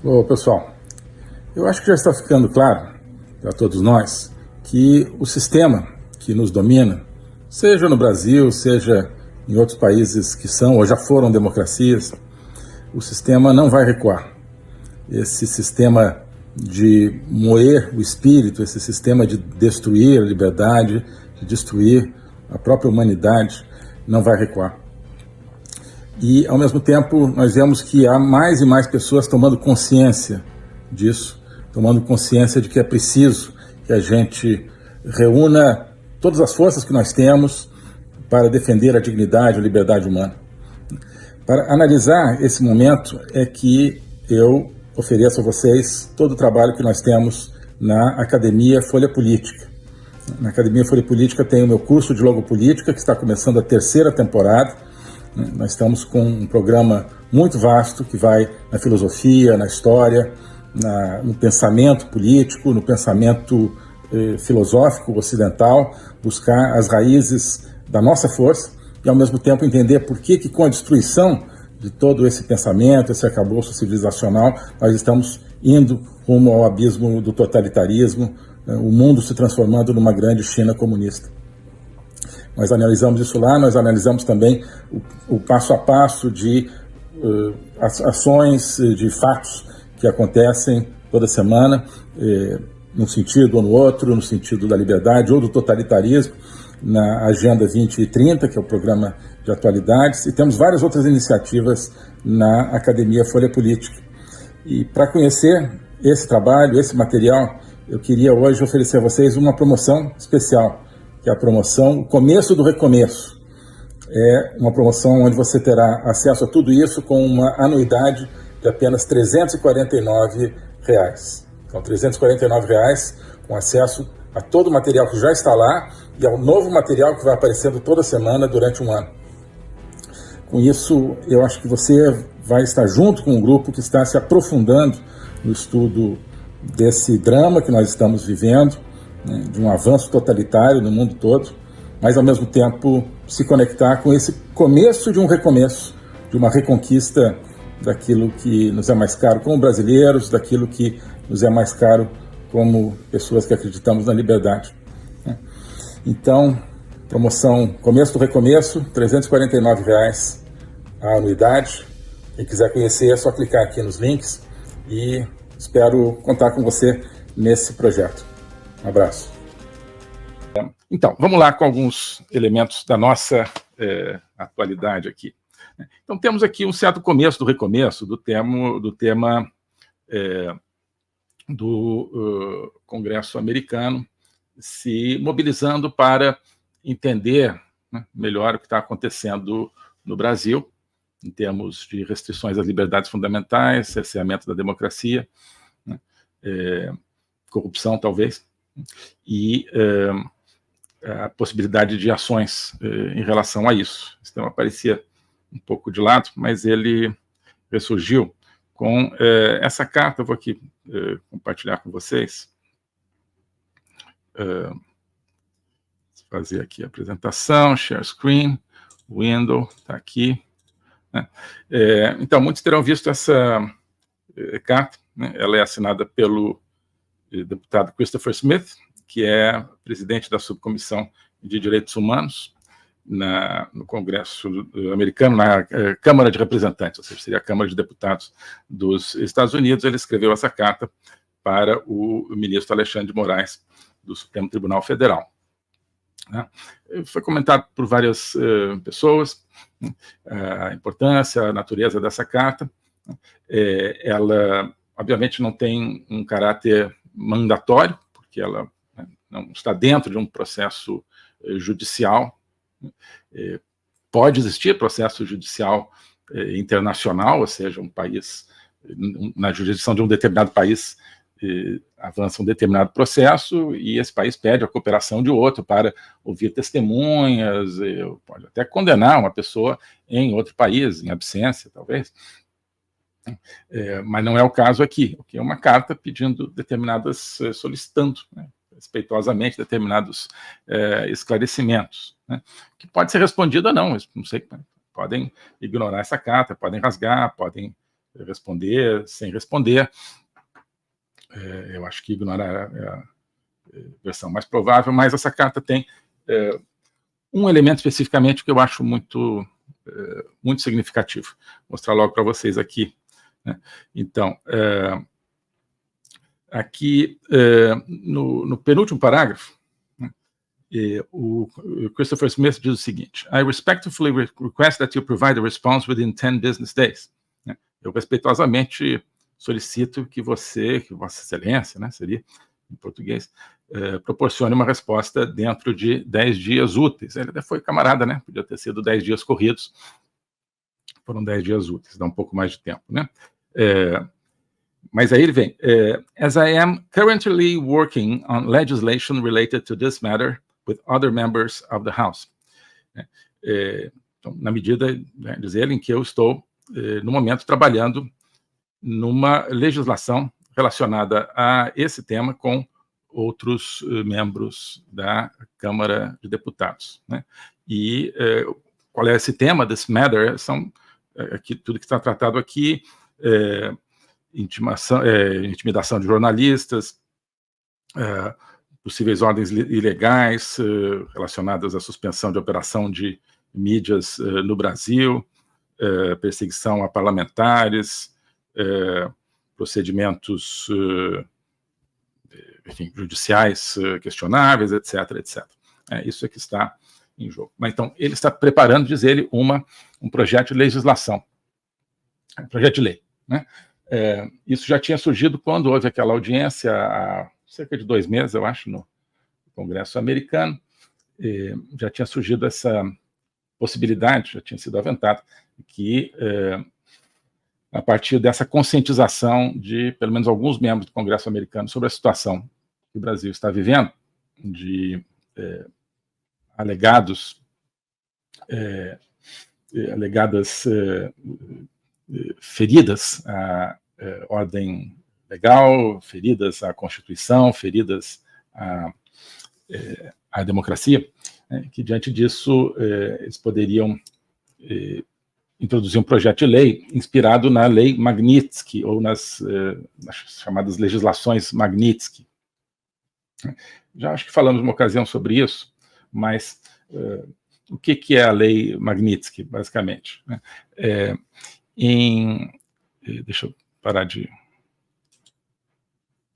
Ô, pessoal, eu acho que já está ficando claro para todos nós que o sistema que nos domina, seja no Brasil, seja em outros países que são ou já foram democracias, o sistema não vai recuar. Esse sistema de moer o espírito, esse sistema de destruir a liberdade, de destruir a própria humanidade, não vai recuar. E, ao mesmo tempo, nós vemos que há mais e mais pessoas tomando consciência disso, tomando consciência de que é preciso que a gente reúna todas as forças que nós temos para defender a dignidade e a liberdade humana. Para analisar esse momento é que eu ofereço a vocês todo o trabalho que nós temos na Academia Folha Política. Na Academia Folha Política tem o meu curso de Logopolítica, que está começando a 3ª temporada. Nós estamos com um programa muito vasto que vai na filosofia, na história, no pensamento político, no pensamento filosófico ocidental, buscar as raízes da nossa força e, ao mesmo tempo, entender por que com a destruição de todo esse pensamento, esse arcabouço civilizacional, nós estamos indo rumo ao abismo do totalitarismo, o mundo se transformando numa grande China comunista. Nós analisamos isso lá, nós analisamos também o passo a passo de ações, de fatos que acontecem toda semana, num sentido ou no outro, no sentido da liberdade ou do totalitarismo, na Agenda 2030, que é o programa de atualidades, e temos várias outras iniciativas na Academia Folha Política. E para conhecer esse trabalho, esse material, eu queria hoje oferecer a vocês uma promoção especial, que é a promoção O Começo do Recomeço. É uma promoção onde você terá acesso a tudo isso com uma anuidade de apenas R$ 349. Então, R$ 349 com acesso a todo o material que já está lá e ao novo material que vai aparecendo toda semana durante um ano. Com isso, eu acho que você vai estar junto com um grupo que está se aprofundando no estudo desse drama que nós estamos vivendo, né, de um avanço totalitário no mundo todo, mas ao mesmo tempo se conectar com esse começo de um recomeço, de uma reconquista daquilo que nos é mais caro como brasileiros, daquilo que nos é mais caro como pessoas que acreditamos na liberdade. Então, promoção Começo do Recomeço, R$ 349 a anuidade. Quem quiser conhecer é só clicar aqui nos links e espero contar com você nesse projeto. Um abraço. Então, vamos lá com alguns elementos da nossa atualidade aqui. Então, temos aqui um certo começo do recomeço do tema do Congresso americano se mobilizando para entender, né, melhor o que está acontecendo no Brasil, em termos de restrições às liberdades fundamentais, cerceamento da democracia, né, corrupção, talvez, e a possibilidade de ações em relação a isso. Esse tema aparecia um pouco de lado, mas ele ressurgiu com essa carta. Eu vou aqui compartilhar com vocês. Fazer aqui a apresentação, share screen, window, está aqui. Né? Então, muitos terão visto essa carta, né? Ela é assinada pelo deputado Christopher Smith, que é presidente da Subcomissão de Direitos Humanos no Congresso americano, na Câmara de Representantes, ou seja, seria a Câmara de Deputados dos Estados Unidos. Ele escreveu essa carta para o ministro Alexandre de Moraes, do Supremo Tribunal Federal. Né? Foi comentado por várias pessoas, né, a importância, a natureza dessa carta. Ela, obviamente, não tem um caráter mandatório, porque ela, né, não está dentro de um processo judicial. Pode existir processo judicial internacional, ou seja, um país, na jurisdição de um determinado país, avança um determinado processo e esse país pede a cooperação de outro para ouvir testemunhas, pode até condenar uma pessoa em outro país, em absência, talvez. Mas não é o caso aqui. Aqui é uma carta pedindo determinadas, solicitando, né, respeitosamente, determinados esclarecimentos, né, que pode ser respondido ou não sei, podem ignorar essa carta, podem rasgar, podem responder, sem responder. Eu acho que ignorar é a versão mais provável, mas essa carta tem um elemento especificamente que eu acho muito significativo. Vou mostrar logo para vocês aqui, né? Então, aqui no penúltimo parágrafo, né, o Christopher Smith diz o seguinte: I respectfully request that you provide a response within 10 business days. Eu respeitosamente solicito que Vossa Excelência, né, seria em português, proporcione uma resposta dentro de 10 dias úteis. Ele até foi camarada, né? Podia ter sido 10 dias corridos. Foram 10 dias úteis, dá um pouco mais de tempo, né? Mas aí ele vem, as I am currently working on legislation related to this matter with other members of the House. Então, na medida, né, diz ele, em que eu estou, no momento, trabalhando numa legislação relacionada a esse tema com outros membros da Câmara de Deputados, né? E qual é esse tema, this matter? São aqui, tudo que está tratado aqui, intimidação de jornalistas, possíveis ordens ilegais relacionadas à suspensão de operação de mídias no Brasil, perseguição a parlamentares, procedimentos enfim, judiciais questionáveis, etc., etc. Isso é que está em jogo. Mas, então, ele está preparando, diz ele, um projeto de legislação, um projeto de lei, né? Isso já tinha surgido quando houve aquela audiência há cerca de 2 meses, eu acho, no Congresso americano. Já tinha surgido essa possibilidade, já tinha sido aventado, que a partir dessa conscientização de, pelo menos, alguns membros do Congresso americano sobre a situação que o Brasil está vivendo, de alegadas feridas à ordem legal, feridas à Constituição, feridas à democracia, né, que, diante disso, eles poderiam introduzir um projeto de lei inspirado na lei Magnitsky, ou nas chamadas legislações Magnitsky. Já acho que falamos uma ocasião sobre isso, mas o que é a lei Magnitsky, basicamente? Deixa eu parar de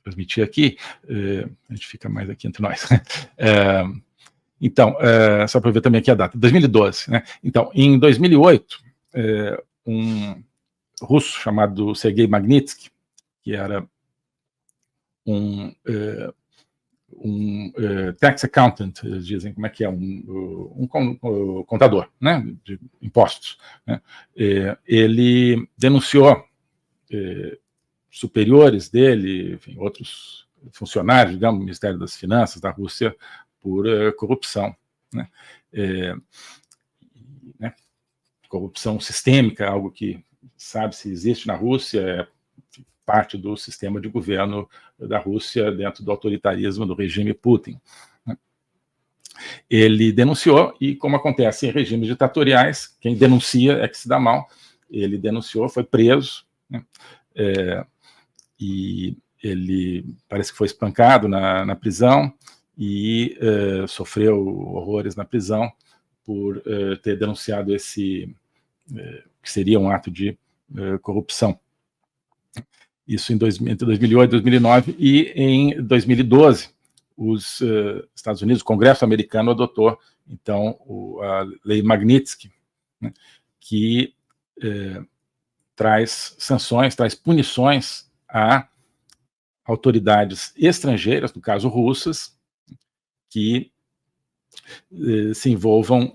transmitir aqui, a gente fica mais aqui entre nós. Então, só para ver também aqui a data, 2012. Né? Então, em 2008, um russo chamado Sergei Magnitsky, que era um tax accountant, eles dizem, como é que é, um contador, né, de impostos, né? Ele denunciou superiores dele, enfim, outros funcionários, digamos, do Ministério das Finanças da Rússia, por corrupção, né? Corrupção sistêmica, algo que sabe se existe na Rússia, é parte do sistema de governo da Rússia dentro do autoritarismo do regime Putin. Ele denunciou, e como acontece em regimes ditatoriais, quem denuncia é que se dá mal. Ele denunciou, foi preso, né? E ele parece que foi espancado na prisão e sofreu horrores na prisão por ter denunciado esse que seria um ato de corrupção. Isso entre 2008 e 2009, e em 2012, os Estados Unidos, o Congresso americano, adotou, então, a Lei Magnitsky, né, que traz sanções, traz punições a autoridades estrangeiras, no caso russas, que se envolvam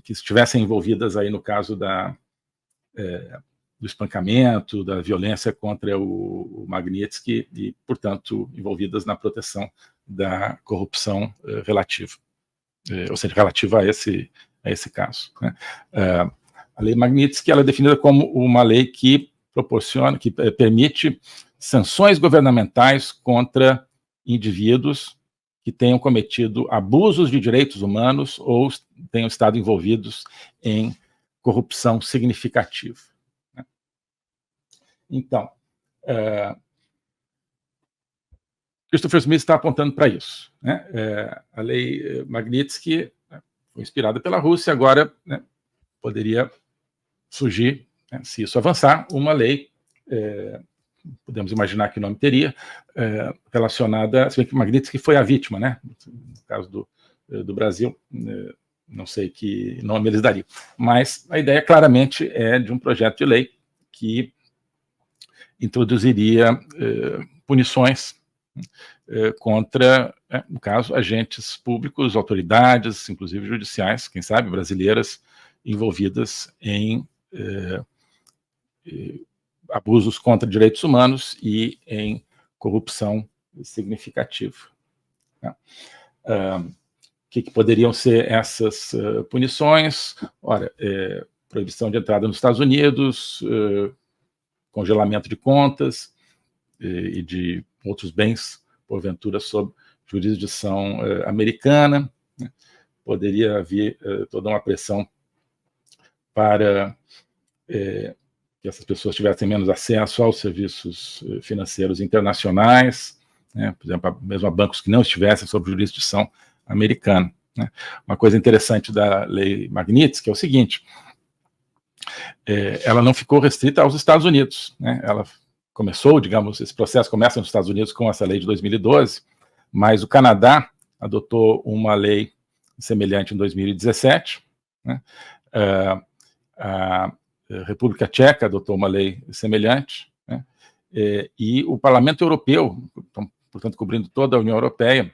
que estivessem envolvidas aí no caso do espancamento, da violência contra o Magnitsky e, portanto, envolvidas na proteção da corrupção relativa, ou seja, relativa a esse caso, né? A lei Magnitsky, ela é definida como uma lei que permite sanções governamentais contra indivíduos que tenham cometido abusos de direitos humanos ou tenham estado envolvidos em corrupção significativa. Então, Christopher Smith está apontando para isso, né? A lei Magnitsky, né, foi inspirada pela Rússia, agora, né, poderia surgir, né, se isso avançar, uma lei, podemos imaginar que nome teria, relacionada, se bem que Magnitsky foi a vítima, né? No caso do Brasil, não sei que nome eles dariam, mas a ideia claramente é de um projeto de lei que introduziria punições contra, no caso, agentes públicos, autoridades, inclusive judiciais, quem sabe, brasileiras, envolvidas em abusos contra direitos humanos e em corrupção significativa. Né? Que poderiam ser essas punições? Ora, proibição de entrada nos Estados Unidos, congelamento de contas e de outros bens, porventura, sob jurisdição americana. Né? Poderia haver toda uma pressão para que essas pessoas tivessem menos acesso aos serviços financeiros internacionais, né? Por exemplo, mesmo a bancos que não estivessem sob jurisdição americana. Né? Uma coisa interessante da lei Magnitsky é o seguinte: ela não ficou restrita aos Estados Unidos, né? Ela começou, digamos, esse processo começa nos Estados Unidos com essa lei de 2012, mas o Canadá adotou uma lei semelhante em 2017, né? A República Tcheca adotou uma lei semelhante, né? E o Parlamento Europeu, portanto, cobrindo toda a União Europeia,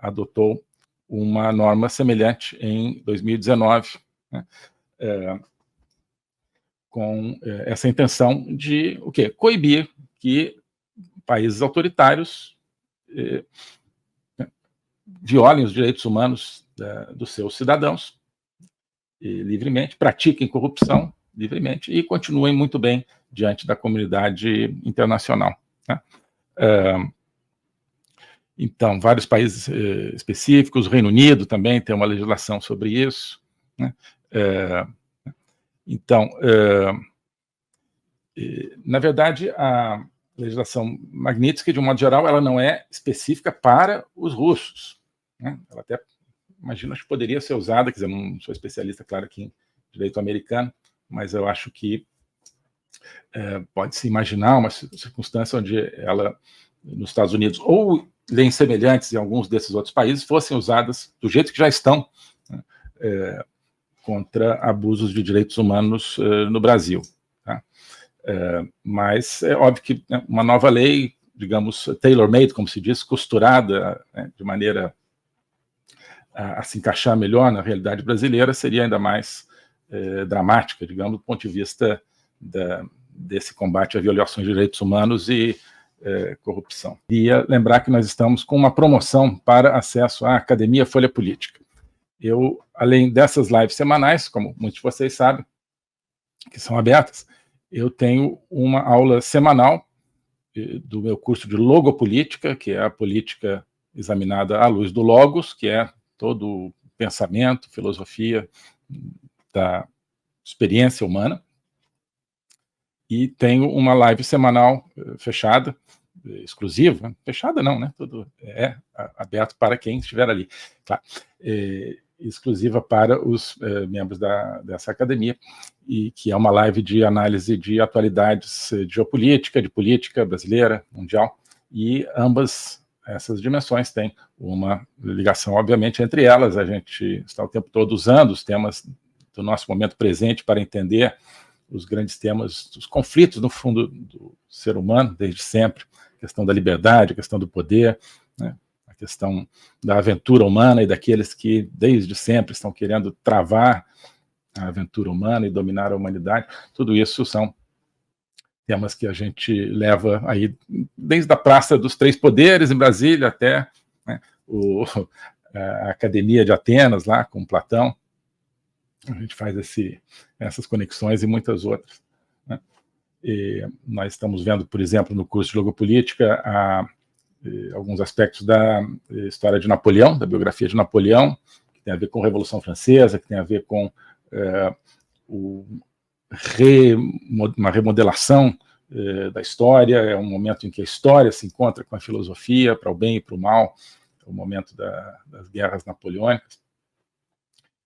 adotou uma norma semelhante em 2019, né? Com essa intenção de o quê? Coibir que países autoritários violem os direitos humanos dos seus cidadãos livremente, pratiquem corrupção livremente e continuem muito bem diante da comunidade internacional. Né? Então, vários países específicos, o Reino Unido também tem uma legislação sobre isso. Né? Então, na verdade, a legislação Magnitsky, de um modo geral, ela não é específica para os russos. Né? Ela até, imagino, que poderia ser usada, quer dizer, não sou especialista, claro, aqui em direito americano, mas eu acho que pode-se imaginar uma circunstância onde ela, nos Estados Unidos, ou leis semelhantes em alguns desses outros países, fossem usadas do jeito que já estão, né, contra abusos de direitos humanos no Brasil. Tá? Mas é óbvio que, né, uma nova lei, digamos, tailor-made, como se diz, costurada, né, de maneira a se encaixar melhor na realidade brasileira, seria ainda mais dramática, digamos, do ponto de vista desse combate a violações de direitos humanos e corrupção. Queria lembrar que nós estamos com uma promoção para acesso à Academia Folha Política. Eu, além dessas lives semanais, como muitos de vocês sabem, que são abertas, eu tenho uma aula semanal do meu curso de Logopolítica, que é a política examinada à luz do Logos, que é todo o pensamento, filosofia da experiência humana. E tenho uma live semanal fechada, exclusiva, fechada não, né? Tudo é aberto para quem estiver ali, claro. Exclusiva para os membros dessa academia, e que é uma live de análise de atualidades de geopolítica, de política brasileira, mundial, e ambas essas dimensões têm uma ligação, obviamente, entre elas. A gente está o tempo todo usando os temas do nosso momento presente para entender os grandes temas, os conflitos, no fundo, do ser humano, desde sempre, a questão da liberdade, a questão do poder, né? A questão da aventura humana e daqueles que, desde sempre, estão querendo travar a aventura humana e dominar a humanidade. Tudo isso são temas que a gente leva aí desde a Praça dos Três Poderes, em Brasília, até, né, a Academia de Atenas, lá com Platão. A gente faz essas conexões e muitas outras. Né? E nós estamos vendo, por exemplo, no curso de Logopolítica, alguns aspectos da história de Napoleão, da biografia de Napoleão, que tem a ver com a Revolução Francesa, que tem a ver com uma remodelação da história, é um momento em que a história se encontra com a filosofia, para o bem e para o mal, é o momento das guerras napoleônicas.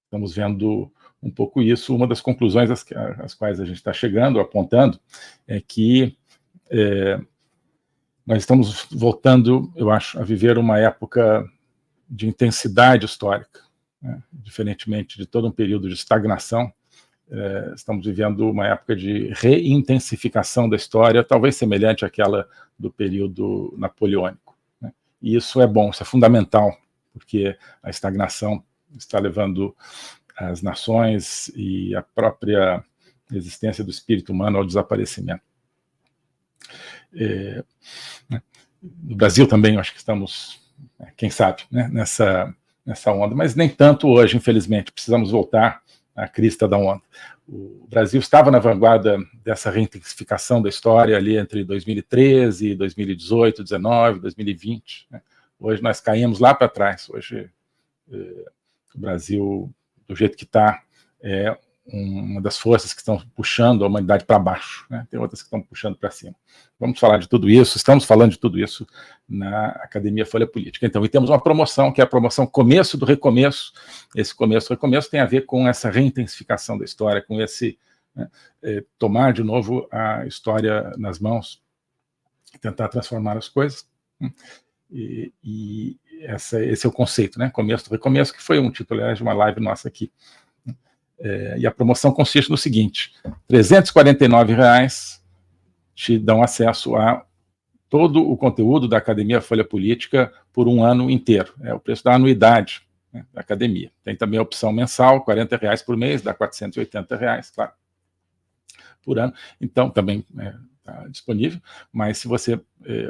Estamos vendo um pouco isso. Uma das conclusões às quais a gente está chegando, apontando, é que nós estamos voltando, eu acho, a viver uma época de intensidade histórica, né? Diferentemente de todo um período de estagnação, estamos vivendo uma época de reintensificação da história, talvez semelhante àquela do período napoleônico, né? E isso é bom, isso é fundamental, porque a estagnação está levando as nações e a própria existência do espírito humano ao desaparecimento. No Brasil também, eu acho que estamos, quem sabe, né, nessa onda, mas nem tanto hoje, infelizmente. Precisamos voltar à crista da onda. O Brasil estava na vanguarda dessa reintensificação da história ali entre 2013, 2018, 2019, 2020. Né? Hoje nós caímos lá para trás. Hoje o Brasil, do jeito que está, é uma das forças que estão puxando a humanidade para baixo, né? Tem outras que estão puxando para cima. Vamos falar de tudo isso, estamos falando de tudo isso na Academia Folha Política. Então, e temos uma promoção, que é a promoção Começo do Recomeço. Esse Começo do Recomeço tem a ver com essa reintensificação da história, com esse, né, tomar de novo a história nas mãos, tentar transformar as coisas. E esse é o conceito, né? Começo do Recomeço, que foi um título, aliás, de uma live nossa aqui. E a promoção consiste no seguinte: R$ 349 te dão acesso a todo o conteúdo da Academia Folha Política por um ano inteiro. É o preço da anuidade, né, da Academia. Tem também a opção mensal, R$ 40 por mês, dá R$ 480, claro, por ano. Então, também está disponível, mas se você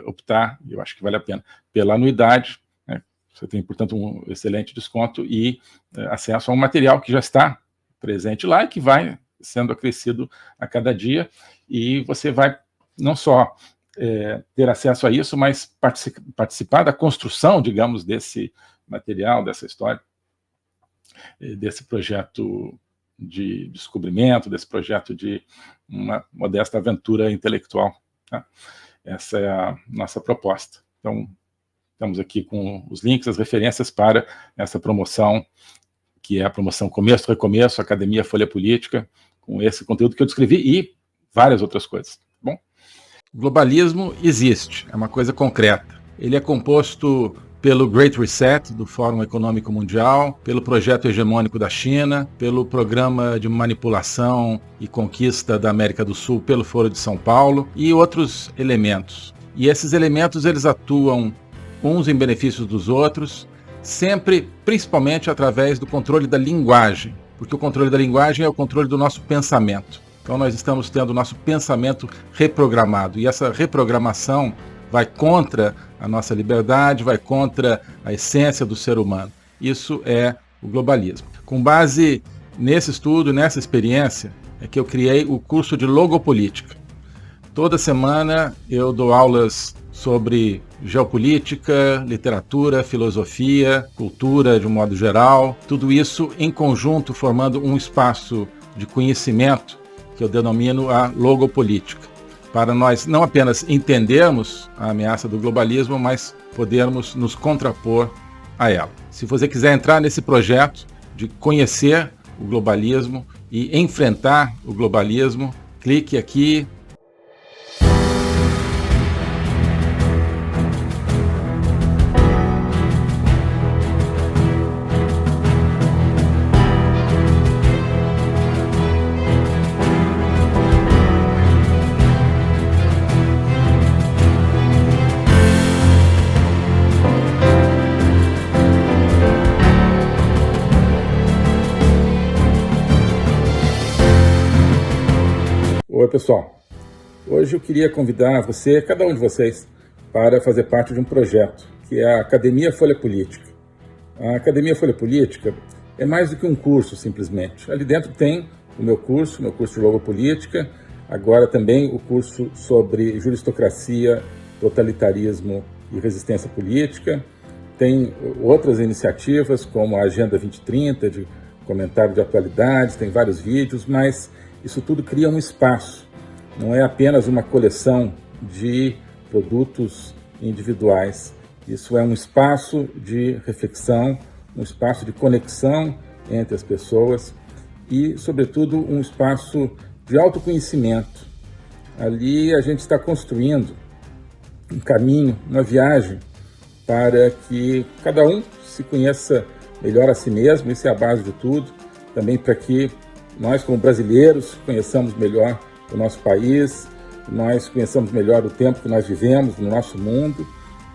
optar, eu acho que vale a pena, pela anuidade, né, você tem, portanto, um excelente desconto e acesso a um material que já está presente lá e que vai sendo acrescido a cada dia, e você vai não só ter acesso a isso, mas participar da construção, digamos, desse material, dessa história, desse projeto de descobrimento, desse projeto de uma modesta aventura intelectual. Tá? Essa é a nossa proposta. Então, estamos aqui com os links, as referências para essa promoção, que é a promoção Começo do Recomeço, Academia Folha Política, com esse conteúdo que eu descrevi e várias outras coisas. Bom, o globalismo existe, é uma coisa concreta. Ele é composto pelo Great Reset, do Fórum Econômico Mundial, pelo projeto hegemônico da China, pelo programa de manipulação e conquista da América do Sul pelo Foro de São Paulo e outros elementos. E esses elementos, eles atuam uns em benefício dos outros, sempre, principalmente, através do controle da linguagem, porque o controle da linguagem é o controle do nosso pensamento. Então nós estamos tendo o nosso pensamento reprogramado, e essa reprogramação vai contra a nossa liberdade, vai contra a essência do ser humano. Isso é o globalismo. Com base nesse estudo, nessa experiência, é que eu criei o curso de Logopolítica. Toda semana eu dou aulas sobre geopolítica, literatura, filosofia, cultura de um modo geral, tudo isso em conjunto formando um espaço de conhecimento que eu denomino a logopolítica, para nós não apenas entendermos a ameaça do globalismo, mas podermos nos contrapor a ela. Se você quiser entrar nesse projeto de conhecer o globalismo e enfrentar o globalismo, clique aqui. Oi, pessoal. Hoje eu queria convidar você, cada um de vocês, para fazer parte de um projeto, que é a Academia Folha Política. A Academia Folha Política é mais do que um curso, simplesmente. Ali dentro tem o meu curso de Logopolítica, agora também o curso sobre juristocracia, totalitarismo e resistência política. Tem outras iniciativas, como a Agenda 2030, de comentário de atualidades, tem vários vídeos, mas isso tudo cria um espaço não é apenas uma coleção de produtos individuais. Isso é um espaço de reflexão, um espaço de conexão entre as pessoas e, sobretudo, um espaço de autoconhecimento. Ali a gente está construindo um caminho, uma viagem para que cada um se conheça melhor a si mesmo, isso é a base de tudo, também para que nós, como brasileiros, conheçamos melhor o nosso país, nós conheçamos melhor o tempo que nós vivemos no nosso mundo,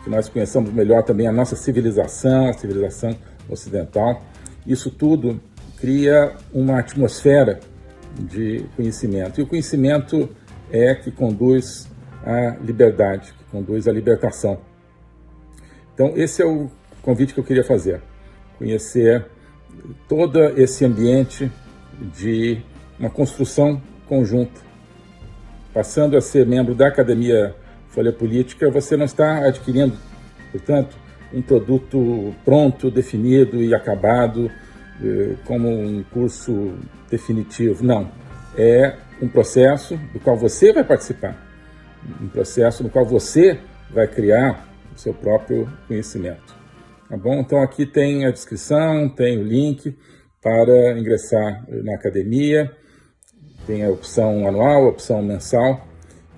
que nós conheçamos melhor também a nossa civilização, a civilização ocidental. Isso tudo cria uma atmosfera de conhecimento. E o conhecimento é que conduz à liberdade, que conduz à libertação. Então, esse é o convite que eu queria fazer. Conhecer todo esse ambiente de uma construção conjunta. Passando a ser membro da Academia Folha Política, você não está adquirindo, portanto, um produto pronto, definido e acabado, como um curso definitivo. Não. É um processo do qual você vai participar, um processo no qual você vai criar o seu próprio conhecimento. Tá bom? Então aqui tem a descrição, tem o link para ingressar na academia, tem a opção anual, a opção mensal,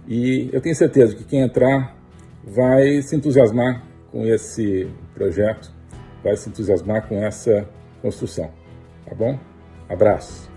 e eu tenho certeza que quem entrar vai se entusiasmar com esse projeto, vai se entusiasmar com essa construção. Tá bom? Abraço!